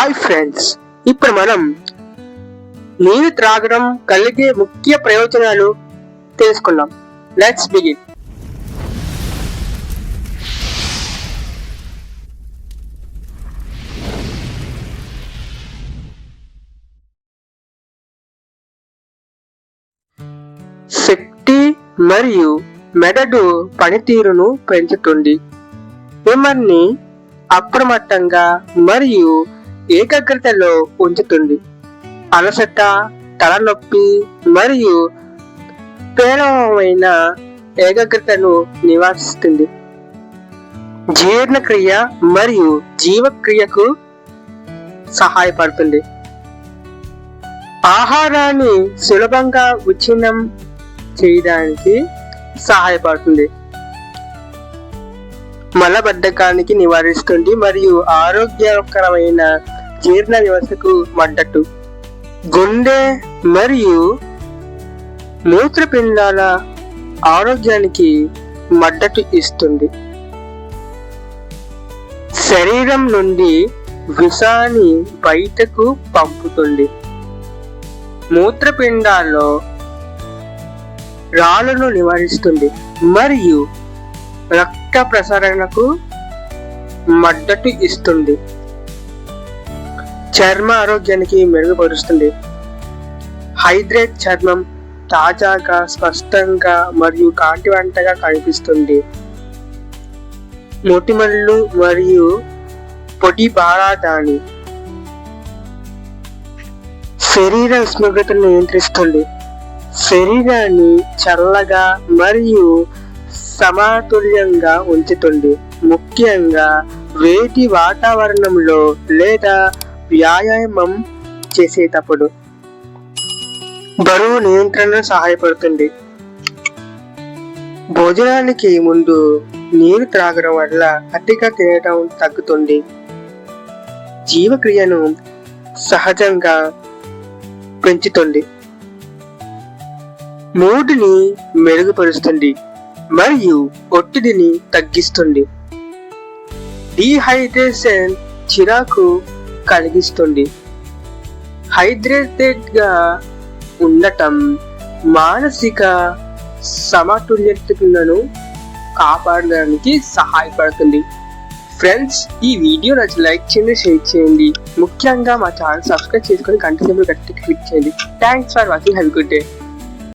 Hi friends, ఇప్పుడు మనం నీరు త్రాగడం కలిగే ముఖ్య ప్రయోజనాలు తెలుసుకుందాం. Let's begin. శక్తి మరియు మెదడు పనితీరును పెంచుతుంది. మిమ్మల్ని అప్రమత్తంగా మరియు ఏకాగ్రతలో ఉంచుతుంది. అలసట, తలనొప్పి మరియు పేలవమైన ఏకాగ్రతను నివారిస్తుంది. జీర్ణక్రియ మరియు జీవక్రియకు సహాయపడుతుంది. ఆహారాన్ని సులభంగా విచ్ఛిన్నం చేయడానికి సహాయపడుతుంది. మలబద్ధకానికి నివారిస్తుంది మరియు ఆరోగ్యకరమైన జీర్ణ వ్యవస్థకు మద్దతు. గుండె మరియు మూత్రపిండాల ఆరోగ్యానికి మద్దతు ఇస్తుంది. శరీరం నుండి విషాన్ని బయటకు పంపుతుంది. మూత్రపిండాల్లో రాళ్లను నివారిస్తుంది మరియు రక్త ప్రసరణకు మద్దతు ఇస్తుంది. చర్మ ఆరోగ్యానికి మెరుగుపరుస్తుంది. హైడ్రేట్ చర్మం తాజాగా, స్పష్టంగా మరియు కాంతివంతంగా కనిపిస్తుంది. మొటిమలు మరియు పొడి బారాదాని శరీర ఉష్ణోగ్రతను నియంత్రిస్తుంది. శరీరాన్ని చల్లగా మరియు సమతుల్యంగా ఉంచుతుంది, ముఖ్యంగా వేడి వాతావరణంలో లేదా వ్యాయామం చేసేటప్పుడు. బరువు నియంత్రణ సహాయపడుతుంది. భోజనానికి ముందు నీరు త్రాగడం వల్ల అతిగా తినడం తగ్గుతుంది. జీవక్రియను సహజంగా పెంచుతుంది. మూడ్ని మెరుగుపరుస్తుంది మరియు ఒత్తిడిని తగ్గిస్తుంది. డీహైడ్రేషన్ చిరాకు కలిగిస్తుంది. హైడ్రేటెడ్ గా ఉండటం మానసిక సమతుల్యతను కాపాడడానికి సహాయపడుతుంది. ఫ్రెండ్స్, ఈ వీడియో నచ్చి లైక్ చేయండి, షేర్ చేయండి. ముఖ్యంగా మా ఛానల్ సబ్స్క్రైబ్ చేసుకొని గంట సింబల్ గట్టి క్లిక్ చేయండి. Thanks for watching. Have a good day.